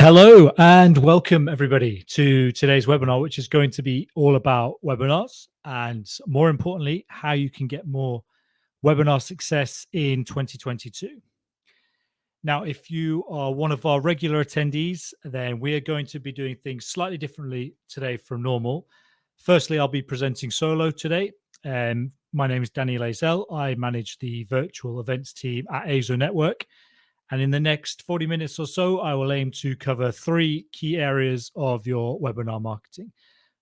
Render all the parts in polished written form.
Hello and welcome everybody to today's webinar, which is going to be all about webinars and more importantly, how you can get more webinar success in 2022. Now, if you are one of our regular attendees, then we are going to be doing things slightly differently today from normal. Firstly, I'll be presenting solo today. My name is Danny Lazel. I manage the virtual events team at AZO Network. And in the next 40 minutes or so, I will aim to cover three key areas of your webinar marketing.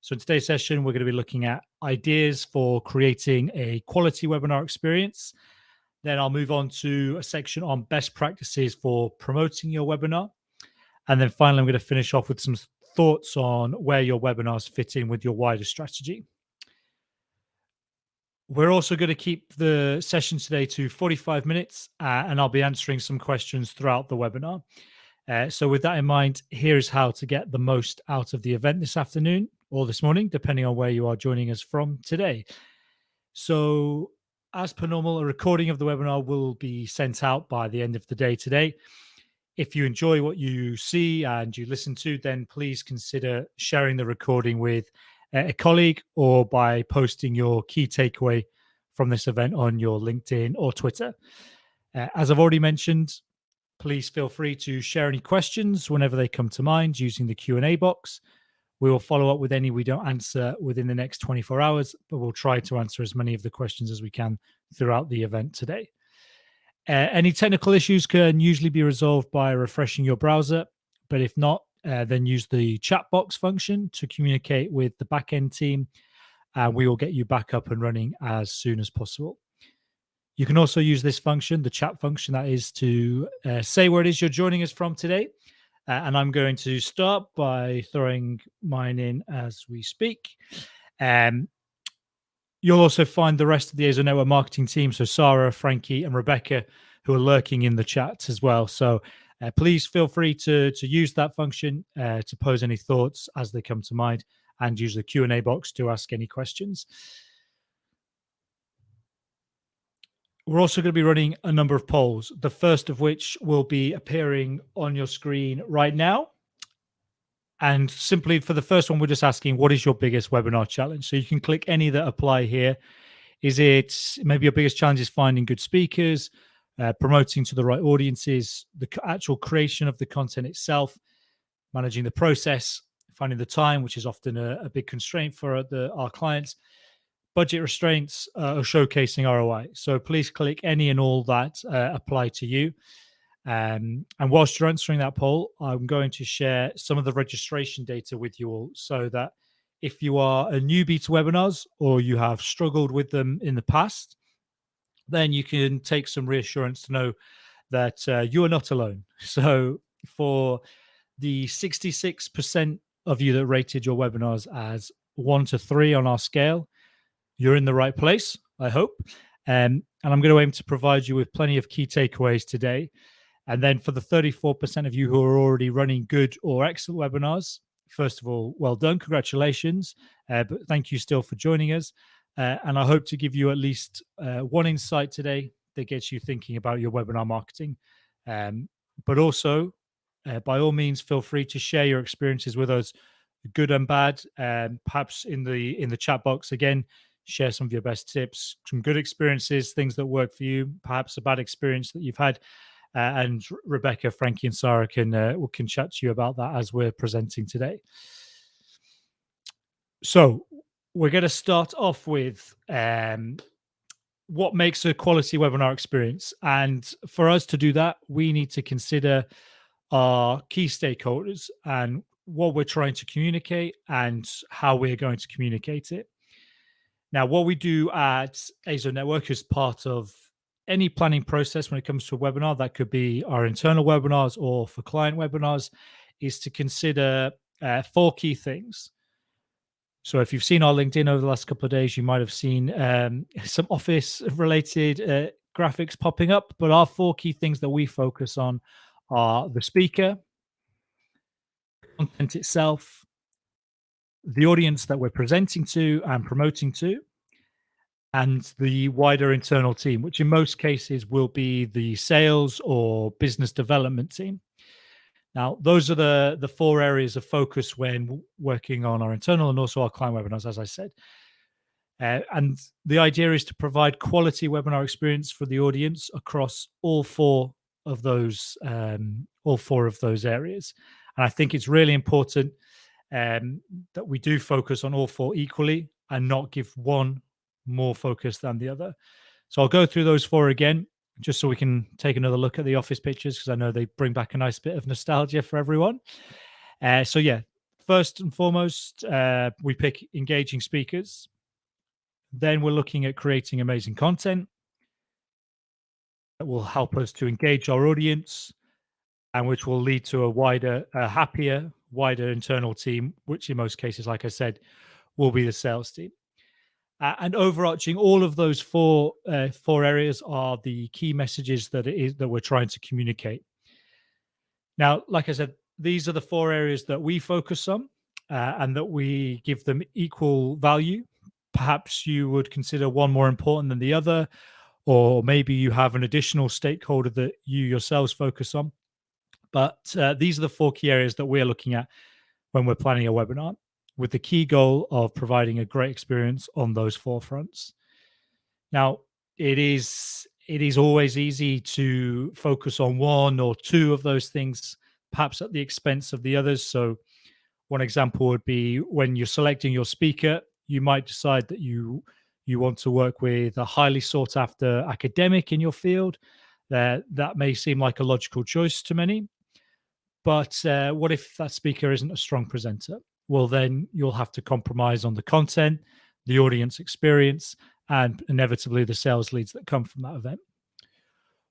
So in today's session, we're going to be looking at ideas for creating a quality webinar experience. Then I'll move on to a section on best practices for promoting your webinar. And then finally, I'm going to finish off with some thoughts on where your webinars fit in with your wider strategy. We're also going to keep the session today to 45 minutes, and I'll be answering some questions throughout the webinar. So with that in mind, here's how to get the most out of the event this afternoon or this morning, depending on where you are joining us from today. So as per normal, a recording of the webinar will be sent out by the end of the day today. If you enjoy what you see and you listen to, then please consider sharing the recording with a colleague or by posting your key takeaway from this event on your LinkedIn or Twitter. As I've already mentioned, please feel free to share any questions whenever they come to mind using the Q&A box. We will follow up with any we don't answer within the next 24 hours, but we'll try to answer as many of the questions as we can throughout the event today. Any technical issues can usually be resolved by refreshing your browser, but if not, then use the chat box function to communicate with the backend team, and we will get you back up and running as soon as possible. You can also use this function, the chat function, that is to say where it is you're joining us from today. And I'm going to start by throwing mine in as we speak. You'll also find the rest of the AZO Network marketing team, so Sarah, Frankie, and Rebecca, who are lurking in the chat as well. So please feel free to use that function to pose any thoughts as they come to mind, and use the Q&A box to ask any questions. We're also going to be running a number of polls, the first of which will be appearing on your screen right now. And simply for the first one, we're just asking, what is your biggest webinar challenge? So you can click any that apply here. Is it maybe your biggest challenge is finding good speakers, promoting to the right audiences, the actual creation of the content itself, managing the process, finding the time, which is often a big constraint for our clients, budget restraints, or showcasing ROI. So please click any and all that apply to you. And whilst you're answering that poll, I'm going to share some of the registration data with you all, so that if you are a newbie to webinars or you have struggled with them in the past, then you can take some reassurance to know that you are not alone. So for the 66% of you that rated your webinars as 1 to 3 on our scale, you're in the right place, I hope. And I'm going to aim to provide you with plenty of key takeaways today. And then for the 34% of you who are already running good or excellent webinars, first of all, well done, congratulations. But thank you still for joining us. And I hope to give you at least one insight today that gets you thinking about your webinar marketing. But also, by all means, feel free to share your experiences with us, good and bad. Perhaps in the chat box, again, share some of your best tips, some good experiences, things that work for you, perhaps a bad experience that you've had. And Rebecca, Frankie, and Sarah can chat to you about that as we're presenting today. So we're going to start off with what makes a quality webinar experience. And for us to do that, we need to consider our key stakeholders and what we're trying to communicate and how we're going to communicate it. Now, what we do at AZO Network is part of any planning process when it comes to a webinar, that could be our internal webinars or for client webinars, is to consider 4 key things. So if you've seen our LinkedIn over the last couple of days, you might have seen some office-related graphics popping up. But our 4 key things that we focus on are the speaker, content itself, the audience that we're presenting to and promoting to, and the wider internal team, which in most cases will be the sales or business development team. Now, those are the four areas of focus when working on our internal and also our client webinars, as I said. And the idea is to provide quality webinar experience for the audience across all four of those areas. And I think it's really important that we do focus on all four equally and not give one more focus than the other. So I'll go through those four again, just so we can take another look at the office pictures, because I know they bring back a nice bit of nostalgia for everyone. So yeah, first and foremost, we pick engaging speakers. Then we're looking at creating amazing content that will help us to engage our audience and which will lead to a happier, wider internal team, which in most cases, like I said, will be the sales team. And overarching all of those four areas are the key messages that we're trying to communicate. Now, like I said, these are the four areas that we focus on and that we give them equal value. Perhaps you would consider one more important than the other, or maybe you have an additional stakeholder that you yourselves focus on. But these are the four key areas that we're looking at when we're planning a webinar, with the key goal of providing a great experience on those four fronts. Now, it is always easy to focus on one or two of those things, perhaps at the expense of the others. So one example would be when you're selecting your speaker, you might decide that you want to work with a highly sought after academic in your field. That may seem like a logical choice to many. But what if that speaker isn't a strong presenter? Well, then you'll have to compromise on the content, the audience experience, and inevitably the sales leads that come from that event.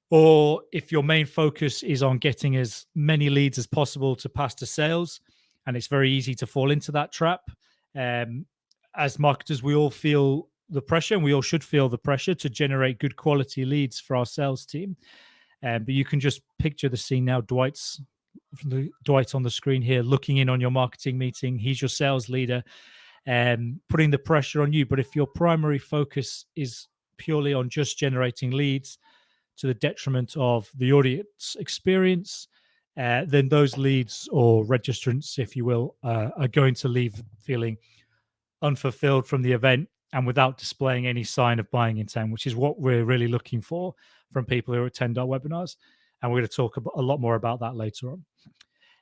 Or if your main focus is on getting as many leads as possible to pass to sales, and it's very easy to fall into that trap. As marketers, we all feel the pressure, and we all should feel the pressure to generate good quality leads for our sales team. But you can just picture the scene now. Dwight's on the screen here, looking in on your marketing meeting. He's your sales leader, putting the pressure on you. But if your primary focus is purely on just generating leads to the detriment of the audience experience, then those leads or registrants, if you will, are going to leave feeling unfulfilled from the event and without displaying any sign of buying intent, which is what we're really looking for from people who attend our webinars. And we're going to talk a lot more about that later on.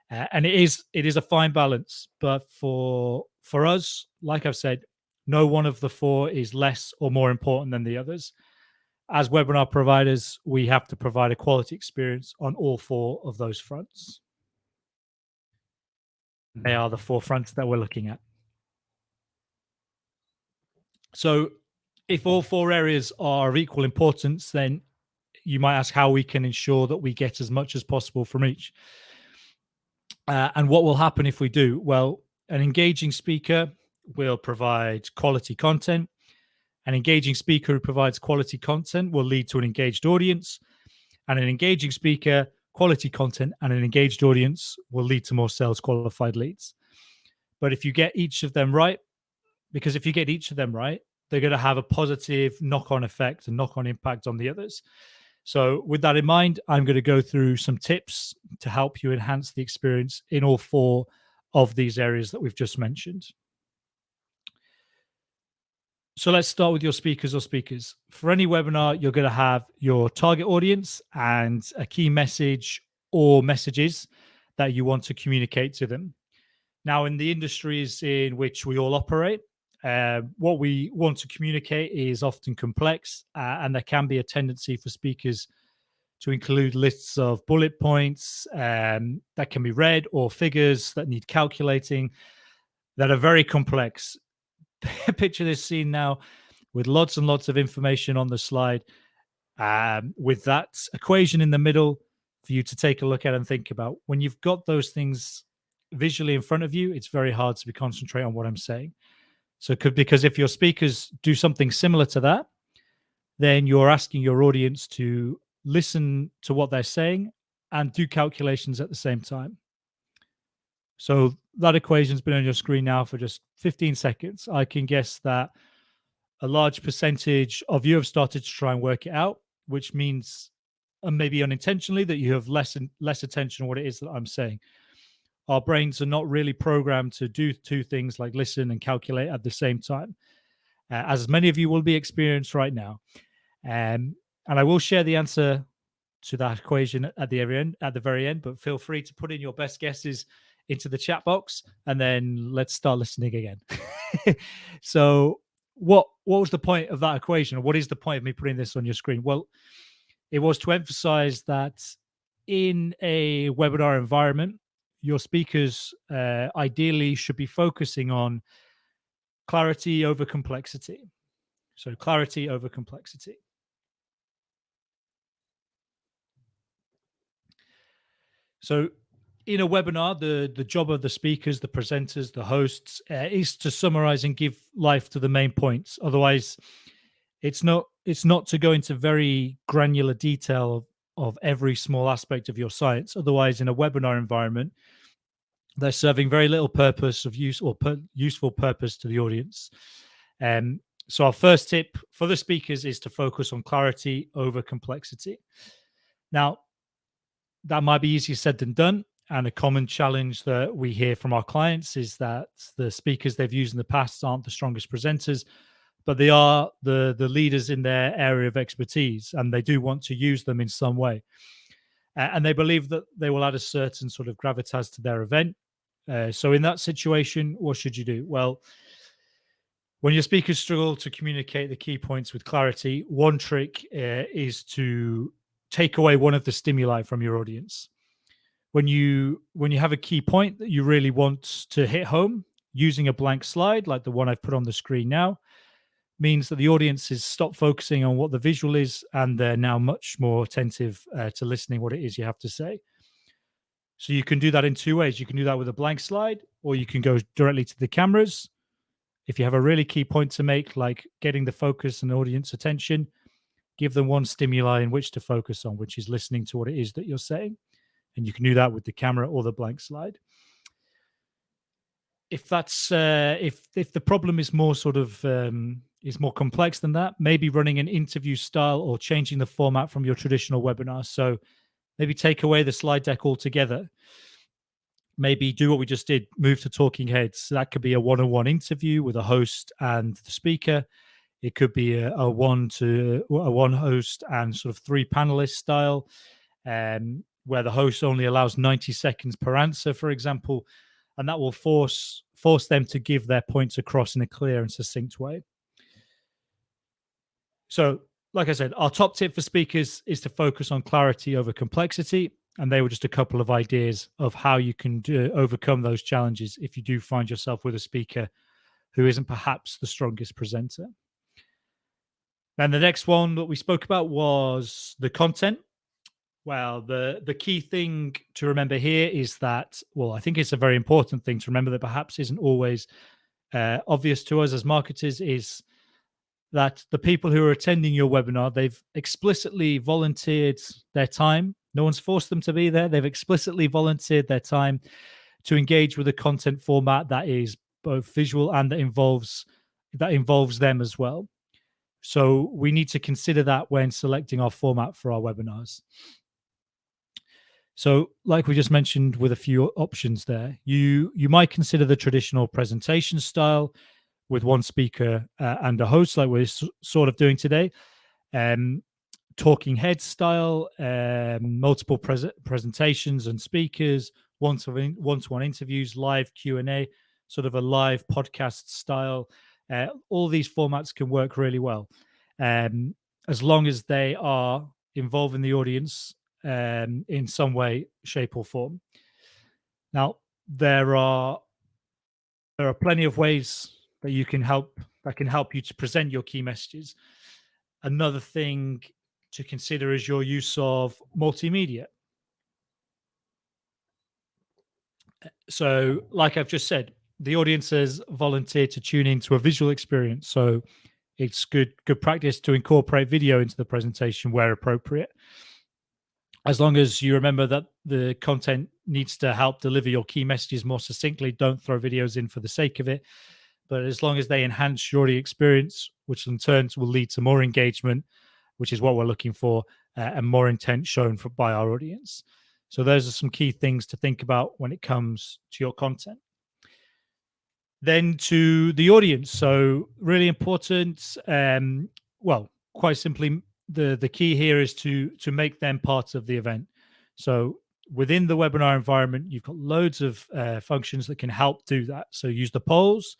And it is a fine balance, but for us, like I've said, no one of the four is less or more important than the others. As webinar providers, we have to provide a quality experience on all four of those fronts. They are the four fronts that we're looking at. So if all four areas are of equal importance, then you might ask how we can ensure that we get as much as possible from each. And what will happen if we do? Well, an engaging speaker will provide quality content. An engaging speaker who provides quality content will lead to an engaged audience. And an engaging speaker, quality content, and an engaged audience will lead to more sales qualified leads. But if you get each of them right, because if you get each of them right, they're going to have a positive knock-on effect and knock-on impact on the others. So with that in mind, I'm going to go through some tips to help you enhance the experience in all four of these areas that we've just mentioned. So let's start with your speakers or speakers. For any webinar, you're going to have your target audience and a key message or messages that you want to communicate to them. Now, in the industries in which we all operate, what we want to communicate is often complex, and there can be a tendency for speakers to include lists of bullet points that can be read, or figures that need calculating that are very complex. Picture this scene now with lots and lots of information on the slide, with that equation in the middle for you to take a look at and think about. When you've got those things visually in front of you, it's very hard to concentrate on what I'm saying. So because if your speakers do something similar to that, then you're asking your audience to listen to what they're saying and do calculations at the same time. So that equation's been on your screen now for just 15 seconds. I can guess that a large percentage of you have started to try and work it out, which means and maybe unintentionally, that you have less attention on what it is that I'm saying. Our brains are not really programmed to do two things like listen and calculate at the same time, as many of you will be experienced right now. And I will share the answer to that equation at the very end. At the very end, but feel free to put in your best guesses into the chat box, and then let's start listening again. So, what was the point of that equation? What is the point of me putting this on your screen? Well, it was to emphasize that in a webinar environment, your speakers ideally should be focusing on clarity over complexity. So, clarity over complexity. So, in a webinar, the job of the speakers, the presenters, the hosts is to summarize and give life to the main points. Otherwise, it's not to go into very granular detail of every small aspect of your science. Otherwise, in a webinar environment, they're serving very little purpose of use or useful purpose to the audience. So our first tip for the speakers is to focus on clarity over complexity. Now, that might be easier said than done. And a common challenge that we hear from our clients is that the speakers they've used in the past aren't the strongest presenters, but they are the leaders in their area of expertise, and they do want to use them in some way. And they believe that they will add a certain sort of gravitas to their event. So in that situation, what should you do? Well, when your speakers struggle to communicate the key points with clarity, one trick is to take away one of the stimuli from your audience. When you have a key point that you really want to hit home, using a blank slide like the one I've put on the screen now means that the audience is stopped focusing on what the visual is, and they're now much more attentive to listening what it is you have to say. So you can do that in two ways. You can do that with a blank slide, or you can go directly to the cameras. If you have a really key point to make, like getting the focus and audience attention, give them one stimuli in which to focus on, which is listening to what it is that you're saying. And you can do that with the camera or the blank slide. If that's if the problem is more sort of is more complex than that, maybe running an interview style or changing the format from your traditional webinar. So maybe take away the slide deck altogether. Maybe do what we just did, move to talking heads. So that could be a one-on-one interview with a host and the speaker. It could be a one host and sort of three panelist style, where the host only allows 90 seconds per answer, for example, and that will force them to give their points across in a clear and succinct way. So, like I said, our top tip for speakers is to focus on clarity over complexity. And they were just a couple of ideas of how you can overcome those challenges if you do find yourself with a speaker who isn't perhaps the strongest presenter. And the next one that we spoke about was the content. Well, the key thing to remember here is that, well, I think it's a very important thing to remember that perhaps isn't always obvious to us as marketers, is that the people who are attending your webinar, they've explicitly volunteered their time. No one's forced them to be there. They've explicitly volunteered their time to engage with a content format that is both visual and that involves them as well. So we need to consider that when selecting our format for our webinars. So, like we just mentioned, with a few options there, you might consider the traditional presentation style with one speaker and a host, like we're sort of doing today. Talking head style, multiple presentations and speakers, one-to-one interviews, live Q&A, sort of a live podcast style. All these formats can work really well, as long as they are involving the audience in some way, shape, or form. Now, there are plenty of ways that can help you to present your key messages. Another thing to consider is your use of multimedia. So, like I've just said, the audience has volunteered to tune into a visual experience. So it's good practice to incorporate video into the presentation where appropriate. As long as you remember that the content needs to help deliver your key messages more succinctly, don't throw videos in for the sake of it. But as long as they enhance your experience, which in turn will lead to more engagement, which is what we're looking for, and more intent shown by our audience. So those are some key things to think about when it comes to your content. Then to the audience. So really important. Well, quite simply, the key here is to make them part of the event. So within the webinar environment, you've got loads of functions that can help do that. So use the polls,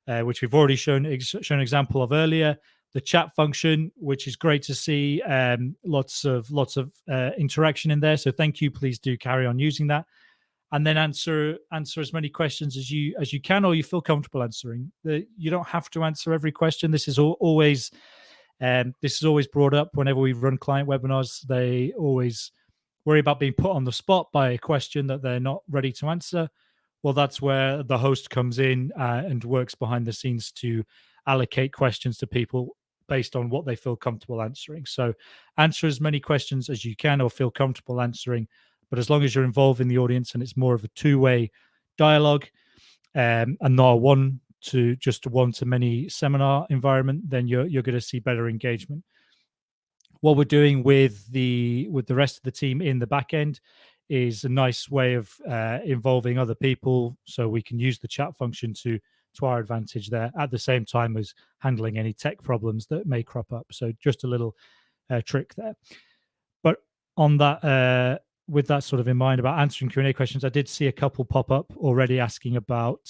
which we've already shown an example of earlier. The chat function, which is great to see, lots of interaction in there. So thank you. Please do carry on using that, and then answer as many questions as you can, or you feel comfortable answering. You don't have to answer every question. This is always brought up whenever we run client webinars. They always worry about being put on the spot by a question that they're not ready to answer. Well, that's where the host comes in and works behind the scenes to allocate questions to people based on what they feel comfortable answering. So answer as many questions as you can or feel comfortable answering, but as long as you're involving the audience and it's more of a two-way dialogue and not a one-to-many seminar environment, then you're going to see better engagement. What we're doing with the rest of the team in the back end is a nice way of involving other people, so we can use the chat function to our advantage there, at the same time as handling any tech problems that may crop up. So just a little trick there. But on that, with that sort of in mind about answering Q&A questions, I did see a couple pop up already asking about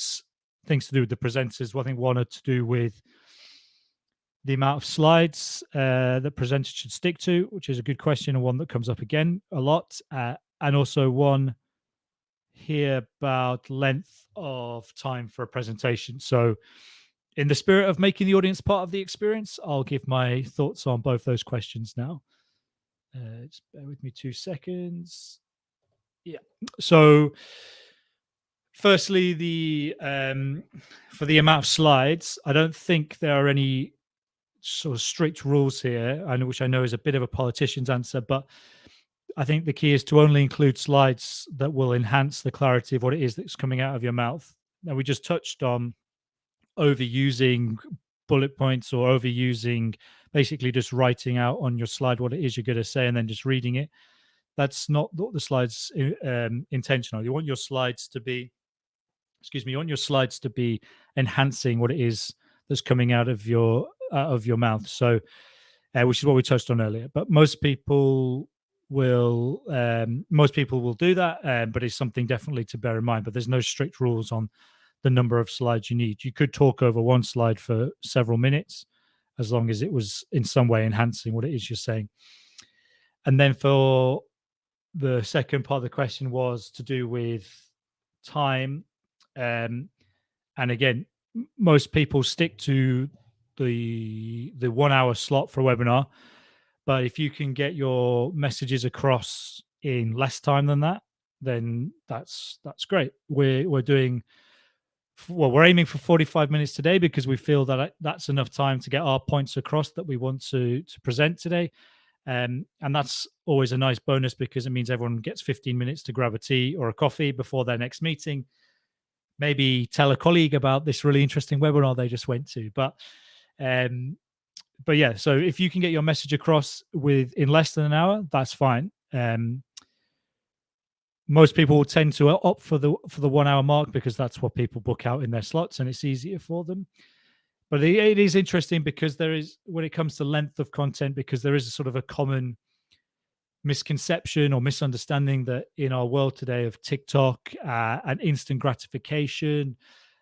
things to do with the presenters. Well, I think one had to do with the amount of slides that presenters should stick to, which is a good question and one that comes up again a lot. And also one here about length of time for a presentation. So in the spirit of making the audience part of the experience, I'll give my thoughts on both those questions now. Just bear with me 2 seconds. Yeah. So firstly, for the amount of slides, I don't think there are any sort of strict rules here, which I know is a bit of a politician's answer, but I think the key is to only include slides that will enhance the clarity of what it is that's coming out of your mouth. Now, we just touched on overusing bullet points or overusing basically just writing out on your slide what it is you're going to say and then just reading it. That's not what the slides intentional. You want your slides to be, you want your slides to be enhancing what it is that's coming out of your mouth. So, which is what we touched on earlier. But most people will do that, but it's something definitely to bear in mind. But there's no strict rules on the number of slides you need. You could talk over one slide for several minutes, as long as it was in some way enhancing what it is you're saying. And then for the second part of the question was to do with time. And again, most people stick to the 1 hour slot for a webinar, but if you can get your messages across in less time than that, then that's great. We're aiming for 45 minutes today because we feel that that's enough time to get our points across that we want to present today. And that's always a nice bonus because it means everyone gets 15 minutes to grab a tea or a coffee before their next meeting. Maybe tell a colleague about this really interesting webinar they just went to. But yeah, so if you can get your message across in less than an hour, that's fine. Most people will tend to opt for the 1 hour mark because that's what people book out in their slots and it's easier for them. But it is interesting because there is, when it comes to length of content, because there is a sort of a common misconception or misunderstanding that in our world today of TikTok and instant gratification,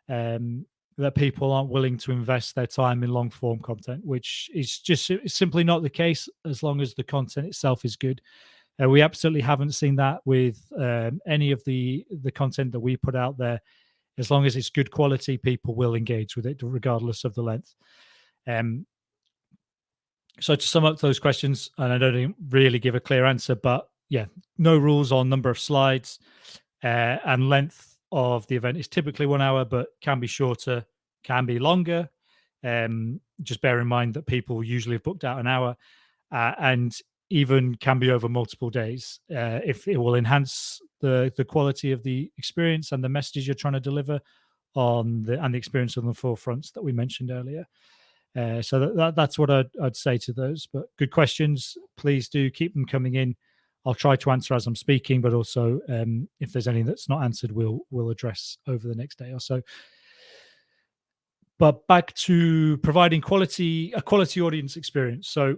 that people aren't willing to invest their time in long form content, which is just simply not the case as long as the content itself is good. We absolutely haven't seen that with any of the content that we put out there. As long as it's good quality, people will engage with it regardless of the length. So to sum up those questions, and I don't really give a clear answer, but yeah, no rules on number of slides and length of the event is typically 1 hour, but can be shorter, can be longer. Just bear in mind that people usually have booked out an hour and even can be over multiple days if it will enhance the quality of the experience and the messages you're trying to deliver and the experience on the forefronts that we mentioned earlier. So that's what I'd say to those. But good questions. Please do keep them coming in. I'll try to answer as I'm speaking, but also if there's any that's not answered, we'll address over the next day or so. But back to providing a quality audience experience. So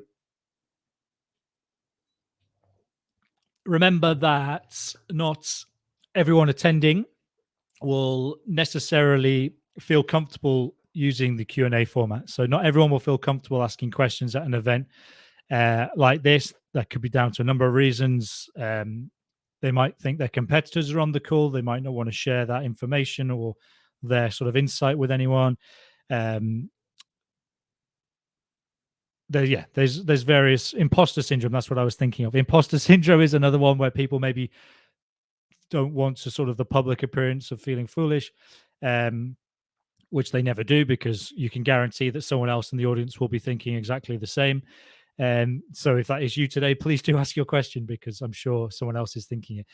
remember that not everyone attending will necessarily feel comfortable using the Q&A format. So not everyone will feel comfortable asking questions at an event like this. That could be down to a number of reasons. They might think their competitors are on the call. They might not want to share that information or their sort of insight with anyone. There's various imposter syndrome. That's what I was thinking of. Imposter syndrome is another one where people maybe don't want to sort of the public appearance of feeling foolish, which they never do, because you can guarantee that someone else in the audience will be thinking exactly the same. So if that is you today, please do ask your question, because I'm sure someone else is thinking it.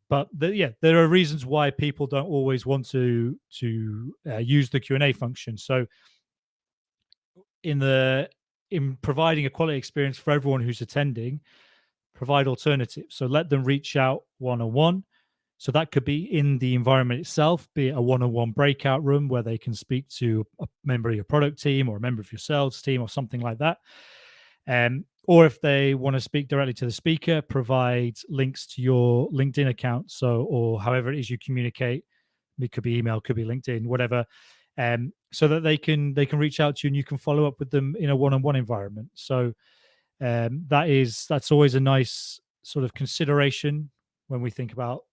But there are reasons why people don't always want to use the Q&A function. So in providing a quality experience for everyone who's attending, provide alternatives. So let them reach out one-on-one. So that could be in the environment itself, be it a one-on-one breakout room where they can speak to a member of your product team or a member of your sales team or something like that. Or if they want to speak directly to the speaker, provide links to your LinkedIn account. So, or however it is you communicate, it could be email, could be LinkedIn, whatever, so that they can reach out to you and you can follow up with them in a one-on-one environment. So that's always a nice sort of consideration when we think about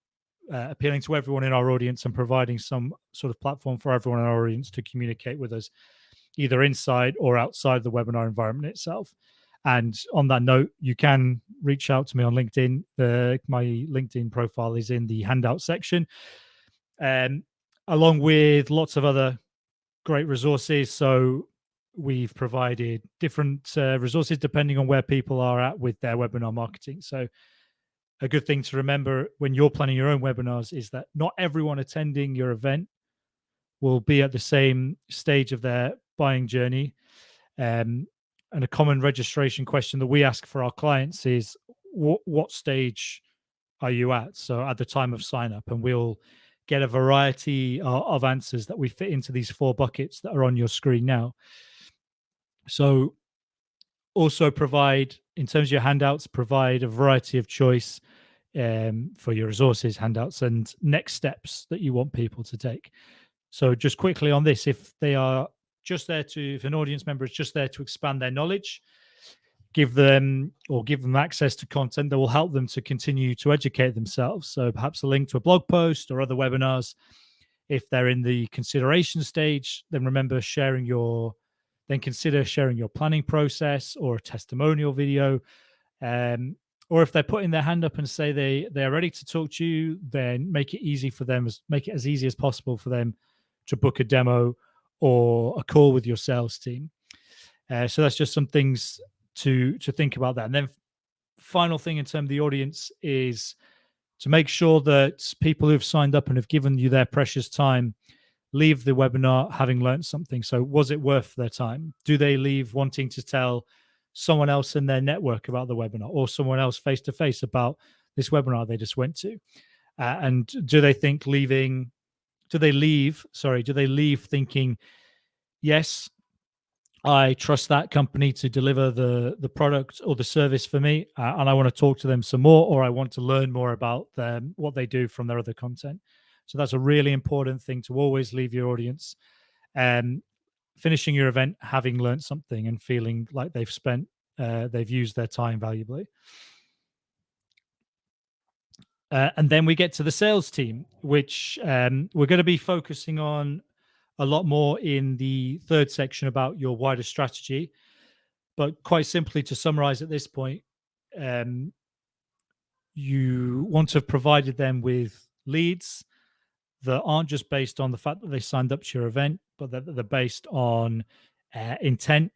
appealing to everyone in our audience and providing some sort of platform for everyone in our audience to communicate with us, either inside or outside the webinar environment itself. And on that note, you can reach out to me on LinkedIn. My LinkedIn profile is in the handout section, along with lots of other great resources. So we've provided different resources depending on where people are at with their webinar marketing. So a good thing to remember when you're planning your own webinars is that not everyone attending your event will be at the same stage of their buying journey. And a common registration question that we ask for our clients is, what stage are you at? So at the time of sign up, and we'll get a variety of answers that we fit into these 4 buckets that are on your screen now. So also provide, in terms of your handouts, provide a variety of choice for your resources, handouts, and next steps that you want people to take. So just quickly on this, if they are just there to, if an audience member is just there to expand their knowledge, give them access to content that will help them to continue to educate themselves. So perhaps a link to a blog post or other webinars. If they're in the consideration stage, then consider sharing your planning process or a testimonial video. Or if they're putting their hand up and say they're ready to talk to you, then make it as easy as possible for them to book a demo or a call with your sales team. So that's just some things to think about that. And then final thing in terms of the audience is to make sure that people who've signed up and have given you their precious time leave the webinar having learned something. So was it worth their time? Do they leave wanting to tell someone else in their network about the webinar, or someone else face to face about this webinar they just went to? And do they leave thinking, yes, I trust that company to deliver the product or the service for me, and I want to talk to them some more, or I want to learn more about them, what they do from their other content. So that's a really important thing to always leave your audience finishing your event having learned something and feeling like they've used their time valuably. And then we get to the sales team, which we're going to be focusing on a lot more in the third section about your wider strategy. But quite simply, to summarize at this point, you want to have provided them with leads that aren't just based on the fact that they signed up to your event, but that they're based on intent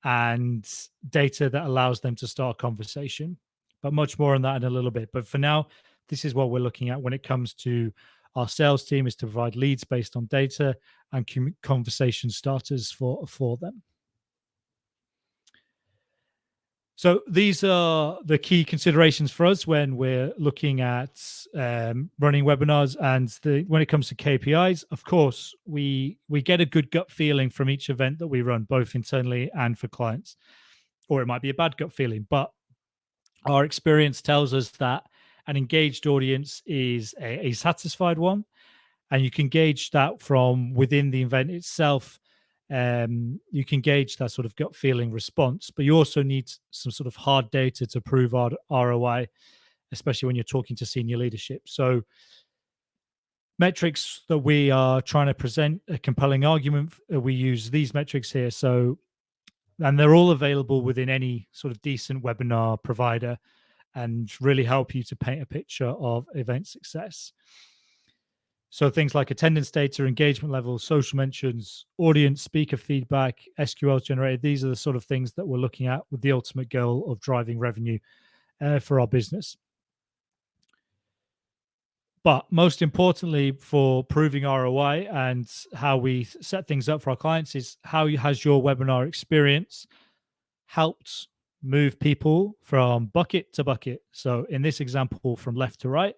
and data that allows them to start a conversation. But much more on that in a little bit. But for now, this is what we're looking at when it comes to our sales team, is to provide leads based on data and conversation starters for them. So these are the key considerations for us when we're looking at running webinars. And when it comes to KPIs, of course, we get a good gut feeling from each event that we run, both internally and for clients. Or it might be a bad gut feeling, but our experience tells us that an engaged audience is a satisfied one, and you can gauge that from within the event itself. You can gauge that sort of gut feeling response, but you also need some sort of hard data to prove our ROI, especially when you're talking to senior leadership. So metrics that we are trying to present a compelling argument, we use these metrics here. So, and they're all available within any sort of decent webinar provider, and really help you to paint a picture of event success. So things like attendance data, engagement levels, social mentions, audience, speaker feedback, SQL generated, these are the sort of things that we're looking at with the ultimate goal of driving revenue for our business. But most importantly, for proving ROI and how we set things up for our clients, is how has your webinar experience helped move people from bucket to bucket? So in this example, from left to right.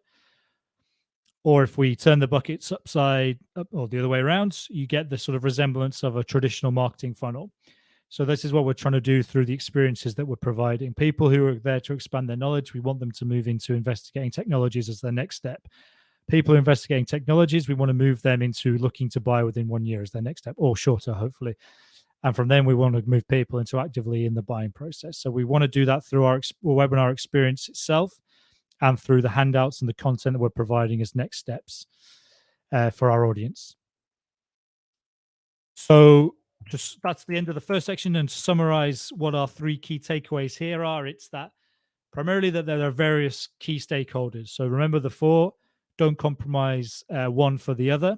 Or if we turn the buckets upside up or the other way around, you get the sort of resemblance of a traditional marketing funnel. So this is what we're trying to do through the experiences that we're providing. People who are there to expand their knowledge, we want them to move into investigating technologies as their next step. People who are investigating technologies, we want to move them into looking to buy within 1 year as their next step, or shorter, hopefully. And from then, we want to move people into actively in the buying process. So we want to do that through our webinar experience itself, and through the handouts and the content that we're providing as next steps for our audience. So just that's the end of the first section. And to summarize what our three key takeaways here are, it's that primarily that there are various key stakeholders. So remember the four, don't compromise one for the other.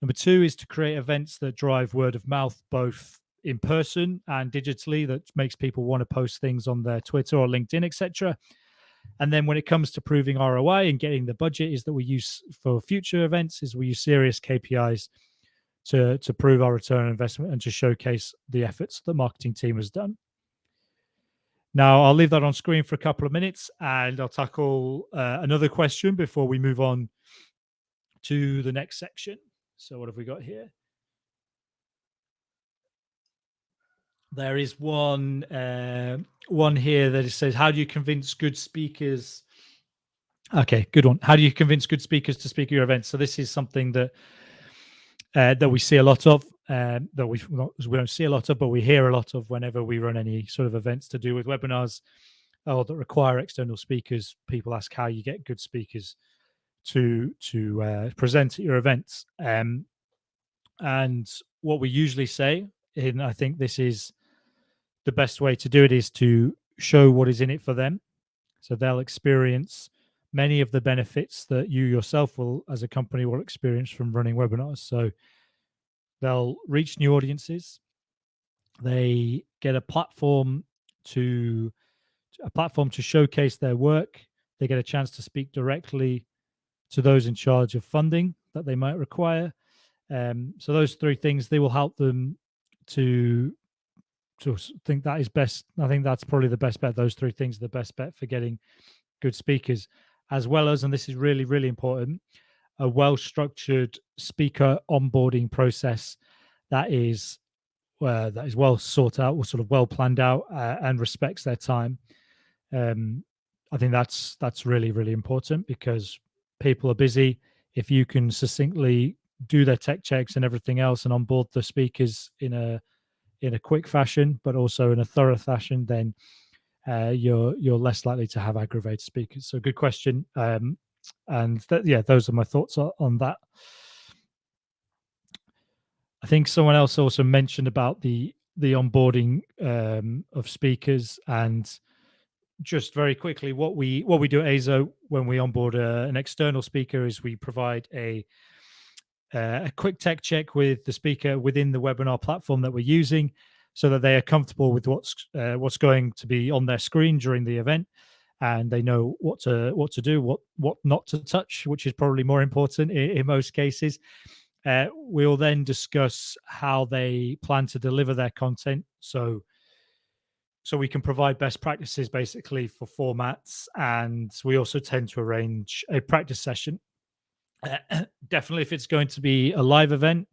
Number two is to create events that drive word of mouth, both in person and digitally, that makes people want to post things on their Twitter or LinkedIn, etc. And then when it comes to proving ROI and getting the budget, is that we use for future events, is we use serious KPIs to prove our return on investment and to showcase the efforts the marketing team has done. Now, I'll leave that on screen for a couple of minutes, and I'll tackle another question before we move on to the next section. So what have we got here? There is one here that it says, how do you convince good speakers? Okay, good one. How do you convince good speakers to speak at your events? So this is something that that we see a lot of, that we don't see a lot of, but we hear a lot of whenever we run any sort of events to do with webinars or that require external speakers. People ask how you get good speakers to present at your events. And what we usually say, and I think this is the best way to do it, is to show what is in it for them. So they'll experience many of the benefits that you yourself will, as a company, will experience from running webinars. So they'll reach new audiences. They get a platform to showcase their work. They get a chance to speak directly to those in charge of funding that they might require. So those three things, they will help them to think that is best. I think that's probably the best bet. Those three things are the best bet for getting good speakers, as well as, and this is really, really important, a well-structured speaker onboarding process that is well sought out, or sort of well planned out, and respects their time. I think that's really, really important, because people are busy. If you can succinctly do their tech checks and everything else and onboard the speakers in a quick fashion, but also in a thorough fashion, then you're less likely to have aggravated speakers. So good question. And those are my thoughts on that. I think someone else also mentioned about the onboarding of speakers. And just very quickly, what we do at AZO when we onboard an external speaker is we provide a quick tech check with the speaker within the webinar platform that we're using, so that they are comfortable with what's going to be on their screen during the event, and they know what to do, what not to touch, which is probably more important in most cases. We'll then discuss how they plan to deliver their content. So So we can provide best practices basically for formats, and we also tend to arrange a practice session. Definitely, if it's going to be a live event,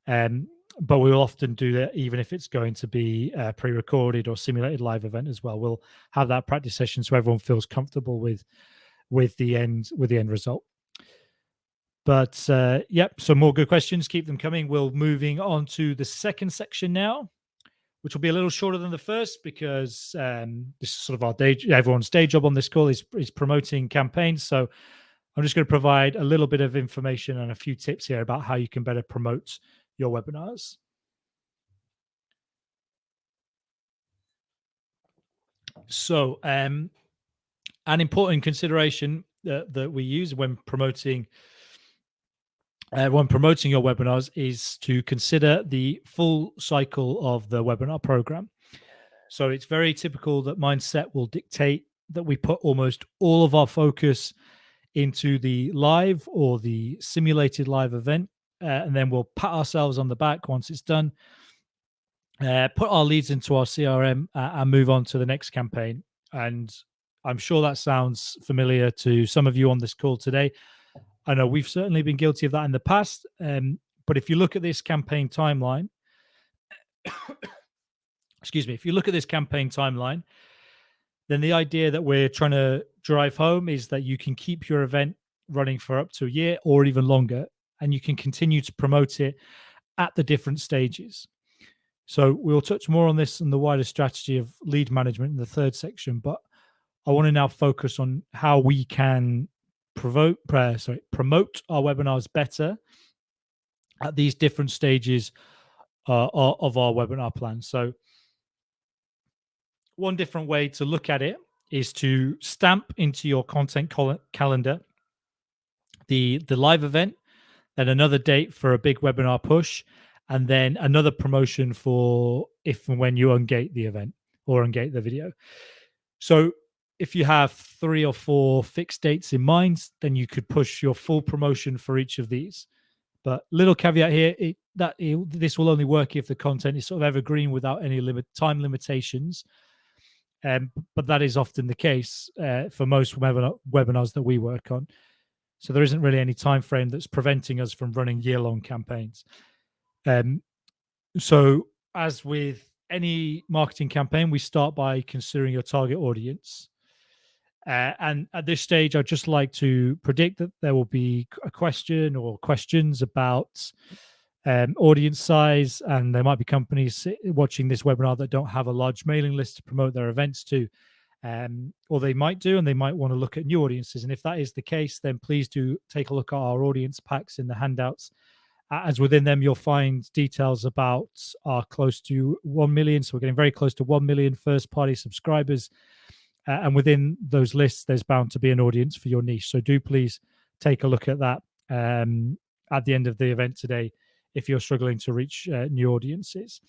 um, but we'll often do that even if it's going to be a pre-recorded or simulated live event as well. We'll have that practice session so everyone feels comfortable with the end result. But yep, so more good questions. Keep them coming. We're moving on to the second section now, which will be a little shorter than the first because this is sort of our everyone's day job on this call is promoting campaigns. So I'm just going to provide a little bit of information and a few tips here about how you can better promote your webinars. So an important consideration that we use when promoting your webinars is to consider the full cycle of the webinar program. So it's very typical that mindset will dictate that we put almost all of our focus into the live or the simulated live event, and then we'll pat ourselves on the back once it's done, put our leads into our CRM, and move on to the next campaign. And I'm sure that sounds familiar to some of you on this call today. I know we've certainly been guilty of that in the past. But if you look at this campaign timeline, excuse me, if you look at this campaign timeline, then the idea that we're trying to drive home is that you can keep your event running for up to a year or even longer, and you can continue to promote it at the different stages. So we'll touch more on this and the wider strategy of lead management in the third section, but I want to now focus on how we can promote our webinars better at these different stages of our webinar plan. So one different way to look at it is to stamp into your content calendar the live event, then another date for a big webinar push, and then another promotion for if and when you ungate the event or ungate the video. So if you have 3 or 4 fixed dates in mind, then you could push your full promotion for each of these. But little caveat here, this will only work if the content is sort of evergreen without any time limitations. But that is often the case for most webinars that we work on. So there isn't really any time frame that's preventing us from running year-long campaigns. So as with any marketing campaign, we start by considering your target audience. And at this stage, I'd just like to predict that there will be a question or questions about audience size, and there might be companies watching this webinar that don't have a large mailing list to promote their events to, or they might do, and they might want to look at new audiences. And if that is the case, then please do take a look at our audience packs in the handouts, as within them you'll find details about our close to 1 million. So we're getting very close to 1 million first-party subscribers. And within those lists, there's bound to be an audience for your niche. So do please take a look at that at the end of the event today if you're struggling to reach new audiences.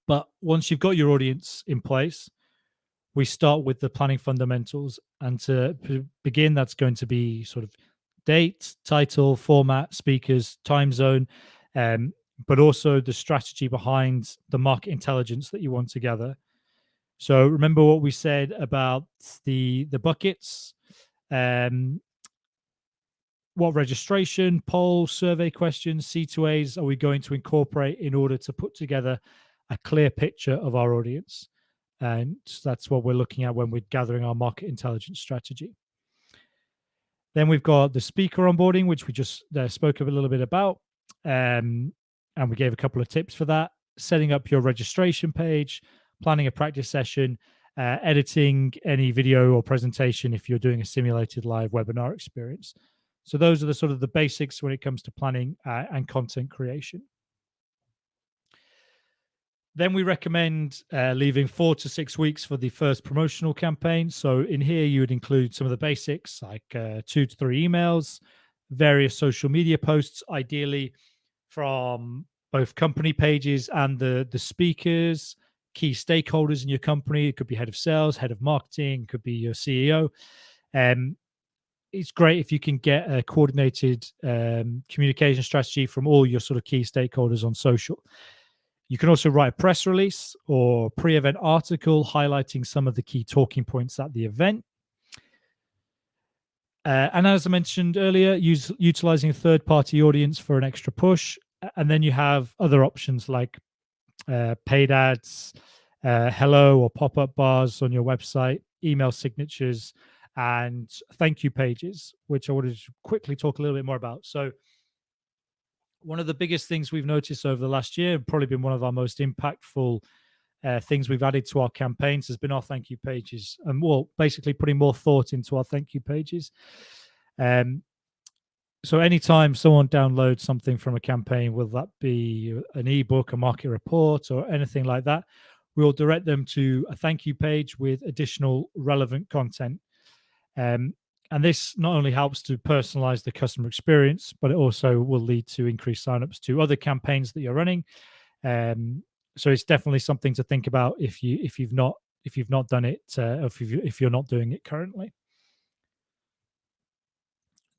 But once you've got your audience in place, we start with the planning fundamentals. And to begin, that's going to be sort of date, title, format, speakers, time zone, but also the strategy behind the market intelligence that you want to gather. So remember what we said about the buckets. What registration, poll, survey questions, C2As are we going to incorporate in order to put together a clear picture of our audience? And that's what we're looking at when we're gathering our market intelligence strategy. Then we've got the speaker onboarding, which we just spoke a little bit about. And we gave a couple of tips for that. Setting up your registration page, planning a practice session, editing any video or presentation if you're doing a simulated live webinar experience. So those are the sort of the basics when it comes to planning and content creation. Then we recommend leaving 4 to 6 weeks for the first promotional campaign. So in here, you would include some of the basics like 2 to 3 emails, various social media posts, ideally from both company pages and the speakers, key stakeholders in your company. It could be head of sales, head of marketing, it could be your CEO. It's great if you can get a coordinated communication strategy from all your sort of key stakeholders on social. You can also write a press release or pre-event article highlighting some of the key talking points at the event. And as I mentioned earlier, utilizing a third-party audience for an extra push. And then you have other options like paid ads, hello or pop-up bars on your website, email signatures, and thank you pages, which I wanted to quickly talk a little bit more about. So one of the biggest things we've noticed over the last year, probably been one of our most impactful things we've added to our campaigns, has been our thank you pages, and basically putting more thought into our thank you pages. So anytime someone downloads something from a campaign, whether that be an ebook, a market report, or anything like that, we'll direct them to a thank you page with additional relevant content. And this not only helps to personalize the customer experience, but it also will lead to increased signups to other campaigns that you're running. So it's definitely something to think about if you've not done it, if you're not doing it currently.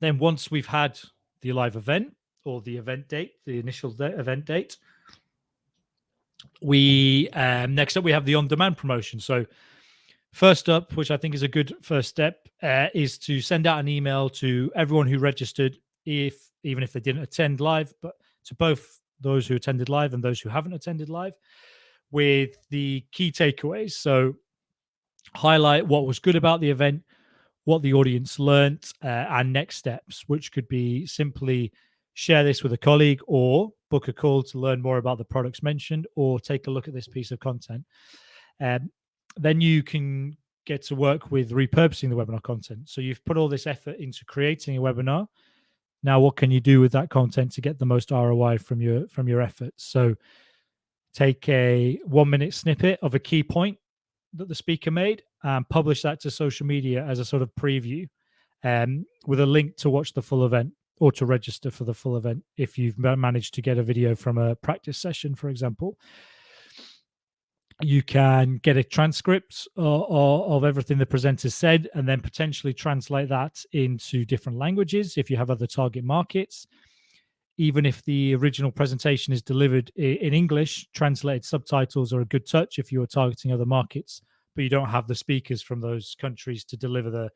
Then once we've had the live event or the event date, the initial event date, we next up we have the on-demand promotion. So first up, which I think is a good first step, is to send out an email to everyone who registered, even if they didn't attend live, but to both those who attended live and those who haven't attended live, with the key takeaways. So highlight what was good about the event, what the audience learnt, and next steps, which could be simply share this with a colleague or book a call to learn more about the products mentioned or take a look at this piece of content. Then you can get to work with repurposing the webinar content. So you've put all this effort into creating a webinar. Now, what can you do with that content to get the most ROI from your efforts? So take a 1-minute snippet of a key point that the speaker made and publish that to social media as a sort of preview, with a link to watch the full event or to register for the full event if you've managed to get a video from a practice session, for example. You can get a transcript of everything the presenter said and then potentially translate that into different languages if you have other target markets. Even if the original presentation is delivered in English, translated subtitles are a good touch if you are targeting other markets, but you don't have the speakers from those countries to deliver the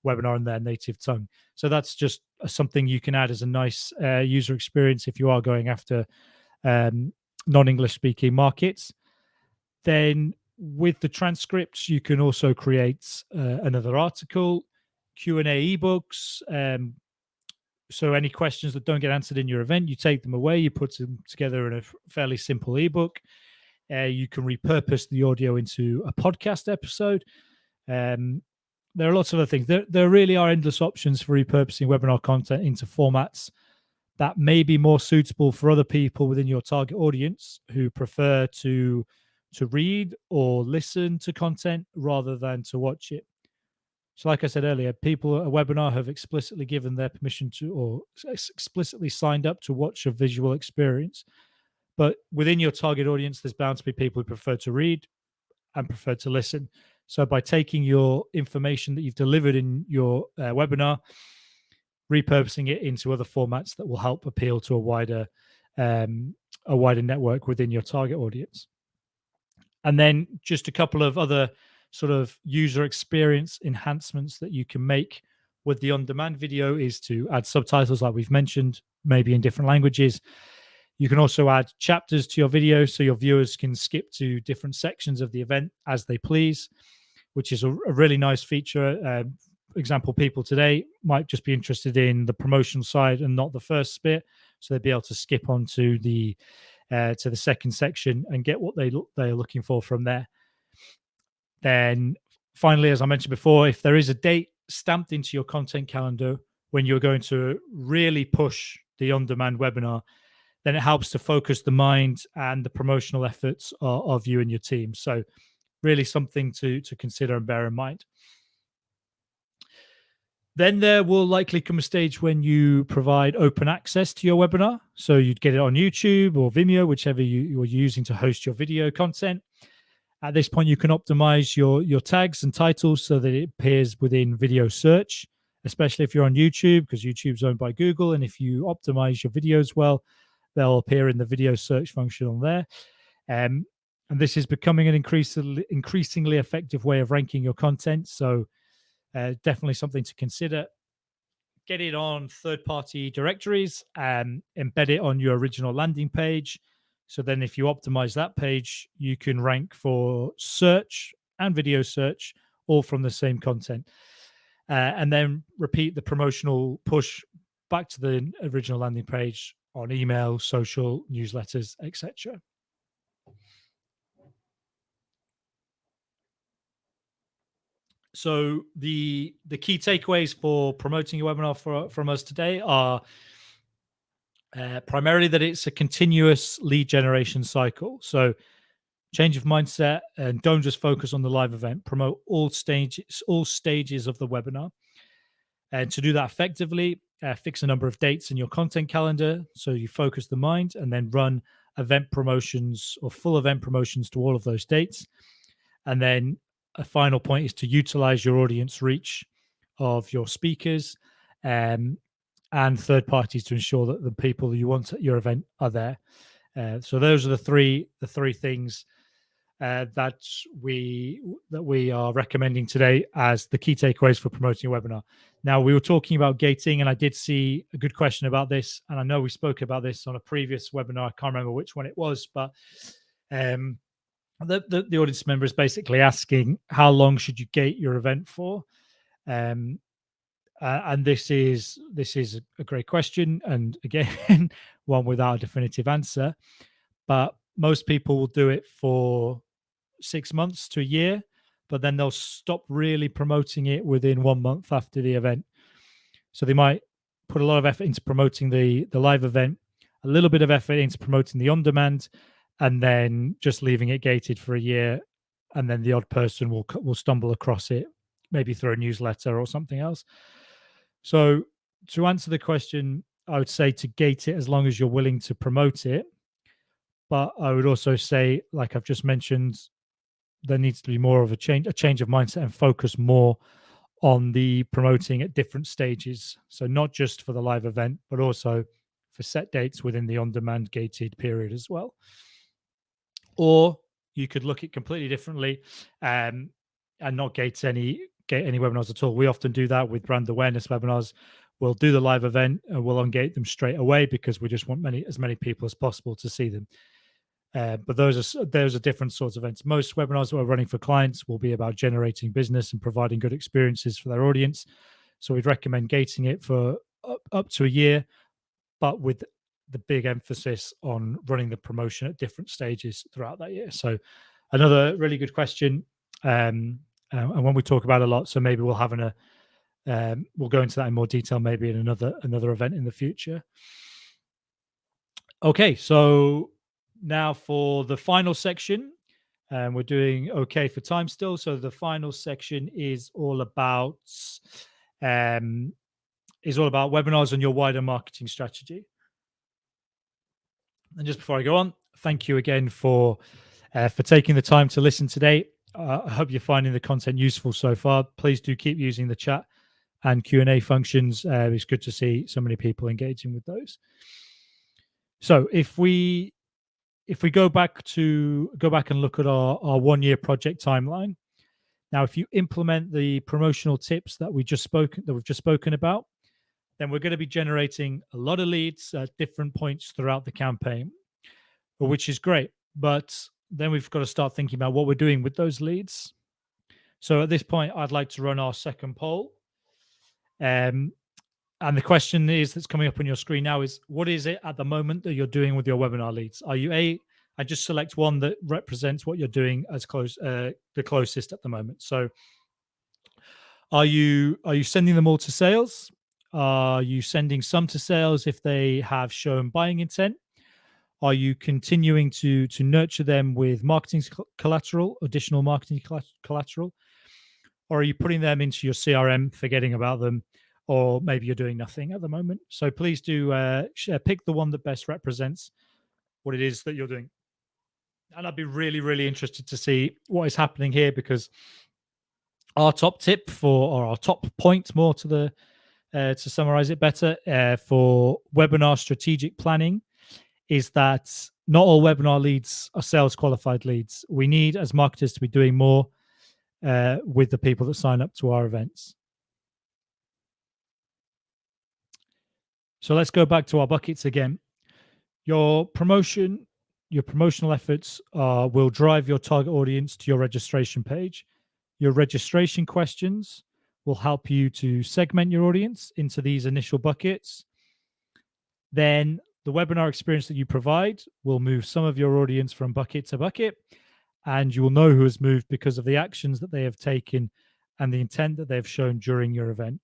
webinar in their native tongue. So that's just something you can add as a nice user experience if you are going after non-English speaking markets. Then with the transcripts, you can also create another article, Q&A ebooks. So any questions that don't get answered in your event, you take them away, you put them together in a fairly simple ebook. You can repurpose the audio into a podcast episode. There are lots of other things. There really are endless options for repurposing webinar content into formats that may be more suitable for other people within your target audience who prefer to read or listen to content rather than to watch it. So like I said earlier, people at a webinar have explicitly given their permission to, or explicitly signed up to watch a visual experience. But within your target audience, there's bound to be people who prefer to read and prefer to listen. So by taking your information that you've delivered in your webinar, repurposing it into other formats that will help appeal to a wider network within your target audience. And then just a couple of other sort of user experience enhancements that you can make with the on-demand video is to add subtitles like we've mentioned, maybe in different languages. You can also add chapters to your video so your viewers can skip to different sections of the event as they please, which is a really nice feature. Example, people today might just be interested in the promotional side and not the first bit, so they'd be able to skip on to the second section and get what they're looking for from there. Then finally, as I mentioned before, if there is a date stamped into your content calendar when you're going to really push the on-demand webinar, then it helps to focus the mind and the promotional efforts of you and your team. So really something to consider and bear in mind. Then there will likely come a stage when you provide open access to your webinar. So you'd get it on YouTube or Vimeo, whichever you're using to host your video content. At this point, you can optimize your tags and titles so that it appears within video search, especially if you're on YouTube, because YouTube's owned by Google. And if you optimize your videos well, they'll appear in the video search function on there. Um, and this is becoming an increasingly effective way of ranking your content. So definitely something to consider. Get it on third-party directories, embed it on your original landing page. So then if you optimize that page, you can rank for search and video search all from the same content. And then repeat the promotional push back to the original landing page on email, social, newsletters, etc. So the key takeaways for promoting your webinar from us today are primarily that it's a continuous lead generation cycle. So change of mindset and don't just focus on the live event. Promote all stages of the webinar. And to do that effectively, fix a number of dates in your content calendar so you focus the mind, and then run event promotions or full event promotions to all of those dates. And then a final point is to utilize your audience reach of your speakers and third parties to ensure that the people you want at your event are there. So those are the three things that we are recommending today as the key takeaways for promoting a webinar. Now, we were talking about gating, and I did see a good question about this, and I know we spoke about this on a previous webinar. I can't remember which one it was, but the audience member is basically asking how long should you gate your event for. And this is a great question, and again, one without a definitive answer. But most people will do it for 6 months to a year, but then they'll stop really promoting it within 1 month after the event. So they might put a lot of effort into promoting the live event, a little bit of effort into promoting the on demand, and then just leaving it gated for a year. And then the odd person will stumble across it, maybe through a newsletter or something else. So to answer the question, I would say to gate it as long as you're willing to promote it. But I would also say, like I've just mentioned, there needs to be more of a change of mindset and focus more on the promoting at different stages. So not just for the live event, but also for set dates within the on-demand gated period as well. Or you could look at completely differently and not gate any webinars at all. We often do that with brand awareness webinars. We'll do the live event and we'll ungate them straight away because we just want as many people as possible to see them. But those are different sorts of events. Most webinars that we're running for clients will be about generating business and providing good experiences for their audience. So we'd recommend gating it for up to a year, but with the big emphasis on running the promotion at different stages throughout that year. So another really good question, and when we talk about a lot. So maybe we'll go into that in more detail maybe in another event in the future. Okay, so now for the final section, we're doing okay for time still. So the final section is all about webinars and your wider marketing strategy. And just before I go on, thank you again for taking the time to listen today. I hope you're finding the content useful so far. Please do keep using the chat and Q&A functions. It's good to see so many people engaging with those. So if we go back and look at our 1 year project timeline. Now, if you implement the promotional tips that we've just spoken about, then we're going to be generating a lot of leads at different points throughout the campaign, which is great. But then we've got to start thinking about what we're doing with those leads. So at this point, I'd like to run our second poll. And the question that's coming up on your screen now is, what is it at the moment that you're doing with your webinar leads? Are you I just select one that represents what you're doing as the closest at the moment. So are you sending them all to sales? Are you sending some to sales if they have shown buying intent? Are you continuing to nurture them with marketing collateral, additional marketing collateral? Or are you putting them into your CRM, forgetting about them? Or maybe you're doing nothing at the moment. So please do pick the one that best represents what it is that you're doing. And I'd be really, really interested to see what is happening here, because our top tip or our top point more to summarize it better for webinar strategic planning is that not all webinar leads are sales qualified leads. We need, as marketers, to be doing more with the people that sign up to our events. So let's go back to our buckets again. Your promotional efforts will drive your target audience to your registration page. Your registration questions will help you to segment your audience into these initial buckets. Then the webinar experience that you provide will move some of your audience from bucket to bucket, and you will know who has moved because of the actions that they have taken and the intent that they've shown during your event.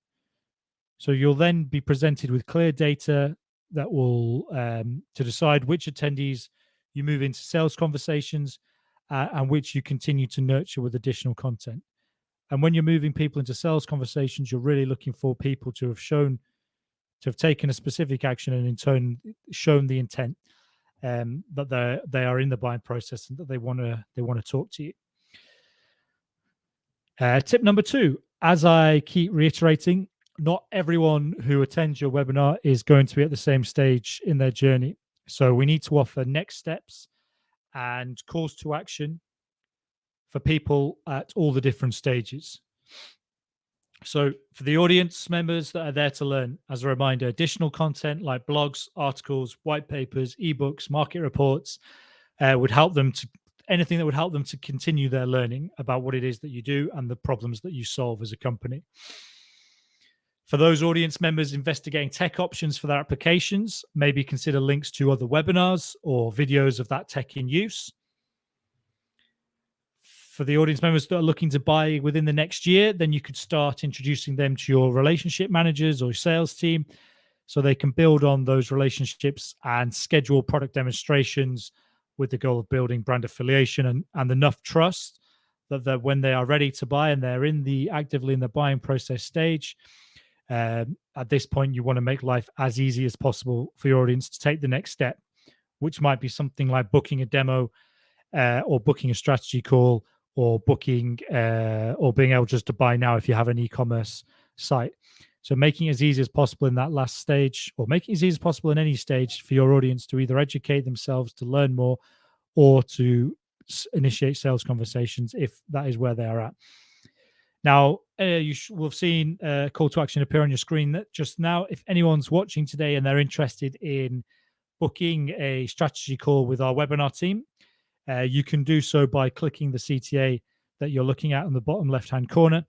So you'll then be presented with clear data that will to decide which attendees you move into sales conversations and which you continue to nurture with additional content. And when you're moving people into sales conversations, you're really looking for people to have taken a specific action and in turn shown the intent that they are in the buying process and that they want to talk to you. Tip number 2, as I keep reiterating, not everyone who attends your webinar is going to be at the same stage in their journey. So we need to offer next steps and calls to action for people at all the different stages. So for the audience members that are there to learn, as a reminder, additional content like blogs, articles, white papers, ebooks, market reports would help them to anything that would help them to continue their learning about what it is that you do and the problems that you solve as a company. For those audience members investigating tech options for their applications, maybe consider links to other webinars or videos of that tech in use. For the audience members that are looking to buy within the next year, then you could start introducing them to your relationship managers or sales team so they can build on those relationships and schedule product demonstrations with the goal of building brand affiliation and enough trust that when they are ready to buy and they're actively in the buying process stage, at this point, you want to make life as easy as possible for your audience to take the next step, which might be something like booking a demo or booking a strategy call or booking or being able just to buy now if you have an e-commerce site. So making it as easy as possible in that last stage, or making it as easy as possible in any stage for your audience to either educate themselves, to learn more, or to initiate sales conversations if that is where they are at. Now, you will have seen a call to action appear on your screen that just now. If anyone's watching today and they're interested in booking a strategy call with our webinar team, you can do so by clicking the CTA that you're looking at on the bottom left-hand corner.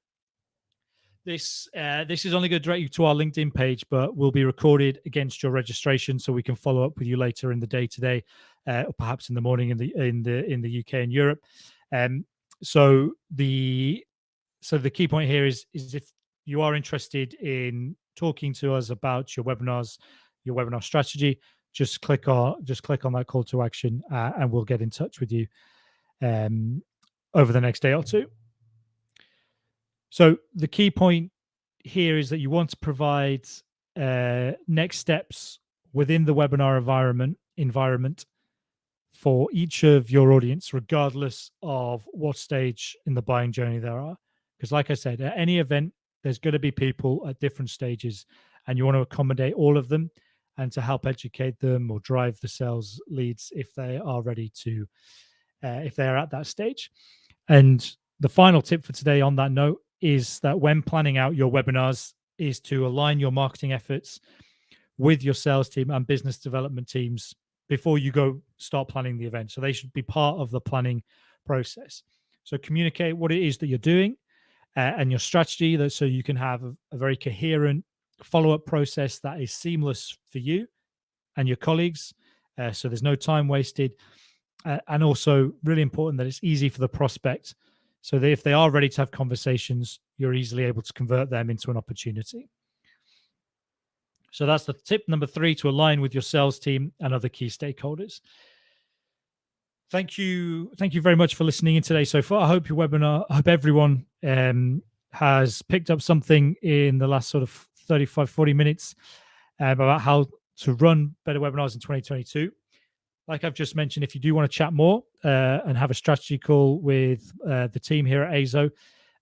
This is only going to direct you to our LinkedIn page, but will be recorded against your registration, so we can follow up with you later in the day today, or perhaps in the morning in the UK and Europe. So the key point here is if you are interested in talking to us about your webinars, your webinar strategy, just click on that call to action, and we'll get in touch with you over the next day or two. So the key point here is that you want to provide next steps within the webinar environment for each of your audience, regardless of what stage in the buying journey there are. Because like I said, at any event, there's going to be people at different stages, and you want to accommodate all of them and to help educate them or drive the sales leads if they are ready to, if they are at that stage. And the final tip for today on that note is that when planning out your webinars is to align your marketing efforts with your sales team and business development teams before you go start planning the event. So they should be part of the planning process. So communicate what it is that you're doing and your strategy, so you can have a very coherent follow-up process that is seamless for you and your colleagues. So there's no time wasted. And also really important that it's easy for the prospect, so that if they are ready to have conversations, you're easily able to convert them into an opportunity. So that's the tip number 3, to align with your sales team and other key stakeholders. Thank you very much for listening in today so far. I hope I hope everyone has picked up something in the last sort of 35-40 minutes about how to run better webinars in 2022. Like I've just mentioned, if you do want to chat more and have a strategy call with the team here at AZO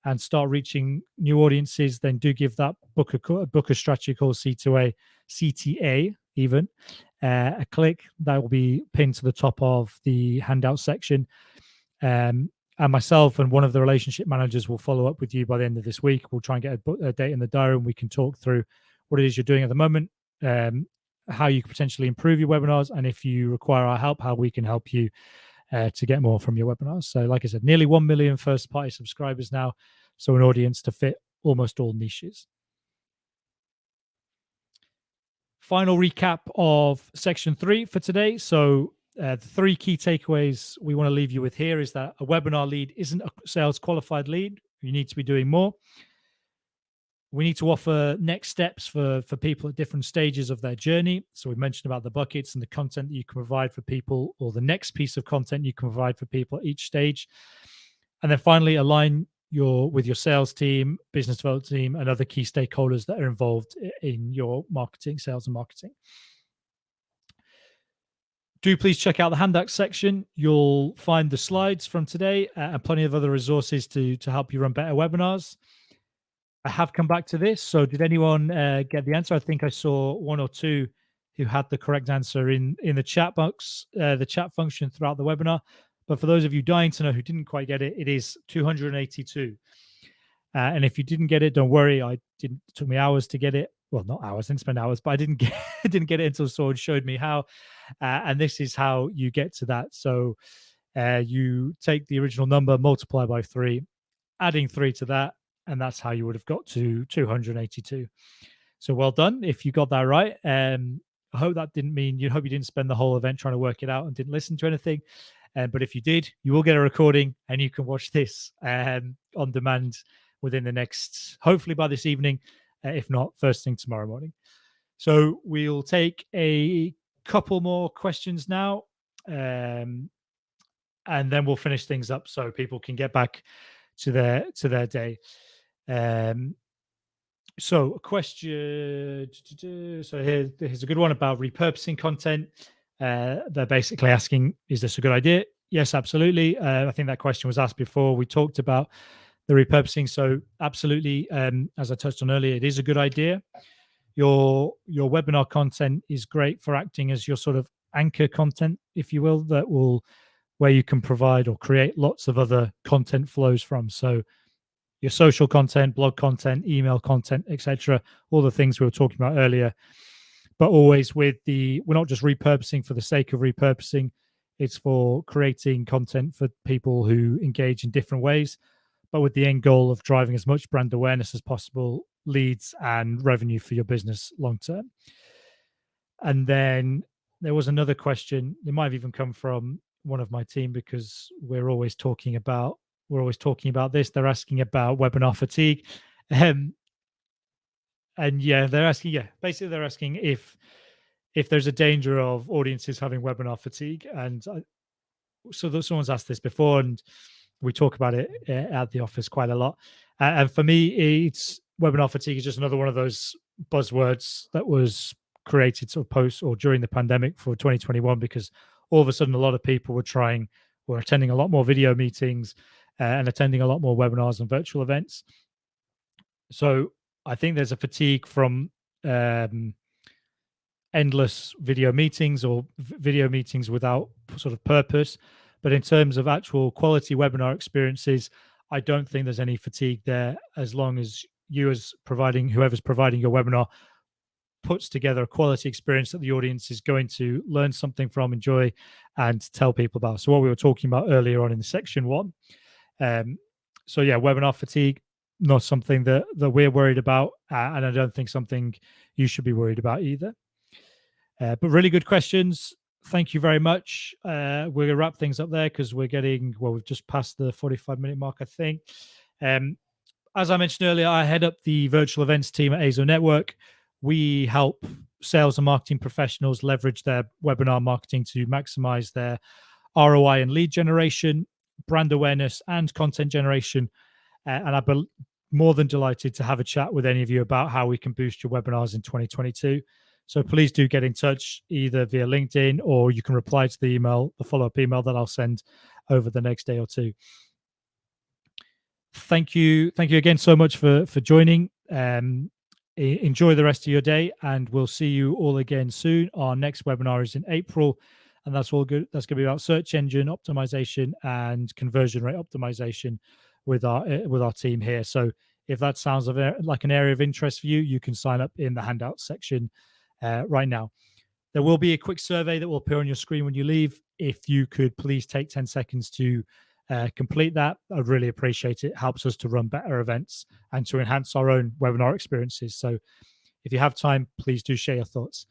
and start reaching new audiences, then do give that book a strategy call CTA even a click. That will be pinned to the top of the handout section. And myself and one of the relationship managers will follow up with you by the end of this week. We'll try and get a date in the diary, and we can talk through what it is you're doing at the moment, how you could potentially improve your webinars, and if you require our help, how we can help you to get more from your webinars. So, like I said, nearly 1 million first-party subscribers now, so an audience to fit almost all niches. Final recap of section 3 for today. So the 3 key takeaways we want to leave you with here is that a webinar lead isn't a sales qualified lead. You need to be doing more. We need to offer next steps for people at different stages of their journey. So we mentioned about the buckets and the content that you can provide for people, or the next piece of content you can provide for people at each stage. And then finally, align with your sales team, business development team, and other key stakeholders that are involved in your marketing, sales and marketing. Do please check out the handout section. You'll find the slides from today and plenty of other resources to help you run better webinars. I have come back to this. So did anyone get the answer? I think I saw 1 or 2 who had the correct answer in the chat box, the chat function throughout the webinar. But for those of you dying to know who didn't quite get it, it is 282. And if you didn't get it, don't worry. It took me hours to get it. Well, not hours, I didn't spend hours, but I didn't get it until Sword showed me how. And this is how you get to that. So you take the original number, multiply by 3, adding 3 to that, and that's how you would have got to 282. So well done if you got that right. I hope that didn't mean you didn't spend the whole event trying to work it out and didn't listen to anything. But if you did, you will get a recording and you can watch this on demand within the next, hopefully by this evening, if not first thing tomorrow morning. So we'll take a couple more questions now, and then we'll finish things up so people can get back to their day. So a question. So here's a good one about repurposing content. They're basically asking, is this a good idea? Yes, absolutely. I think that question was asked before. We talked about the repurposing. So absolutely, as I touched on earlier, it is a good idea. Your webinar content is great for acting as your sort of anchor content, if you will, where you can provide or create lots of other content flows from. So your social content, blog content, email content, etc., all the things we were talking about earlier, but always we're not just repurposing for the sake of repurposing. It's for creating content for people who engage in different ways, but with the end goal of driving as much brand awareness as possible, leads and revenue for your business long term. And then there was another question. It might have even come from one of my team, because we're always talking about this. They're asking about webinar fatigue. And yeah, they're asking, basically they're asking if there's a danger of audiences having webinar fatigue. And so someone's asked this before, and we talk about it at the office quite a lot. And for me, it's webinar fatigue is just another one of those buzzwords that was created sort of post or during the pandemic for 2021, because all of a sudden a lot of people were attending a lot more video meetings and attending a lot more webinars and virtual events. So I think there's a fatigue from endless video meetings or video meetings without sort of purpose. But in terms of actual quality webinar experiences, I don't think there's any fatigue there, as long as you, as whoever's providing your webinar, puts together a quality experience that the audience is going to learn something from, enjoy, and tell people about. So what we were talking about earlier on in section 1. So yeah, webinar fatigue, not something that we're worried about, and I don't think something you should be worried about either. But really good questions. Thank you very much. We're going to wrap things up there because we've just passed the 45-minute mark, I think. As I mentioned earlier, I head up the virtual events team at AZO Network. We help sales and marketing professionals leverage their webinar marketing to maximize their ROI and lead generation, brand awareness, and content generation. And I'd be more than delighted to have a chat with any of you about how we can boost your webinars in 2022. So please do get in touch either via LinkedIn, or you can reply to the follow-up email that I'll send over the next day or two. Thank you again so much for joining. enjoy the rest of your day, and we'll see you all again soon. Our next webinar is in April, and that's all good. That's going to be about search engine optimization and conversion rate optimization with our team here. So if that sounds like an area of interest for you, you can sign up in the handout section right now. There will be a quick survey that will appear on your screen when you leave. If you could please take 10 seconds to complete that, I'd really appreciate it. It helps us to run better events and to enhance our own webinar experiences. So if you have time, please do share your thoughts.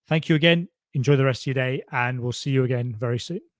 Thank you again. Enjoy the rest of your day, and we'll see you again very soon.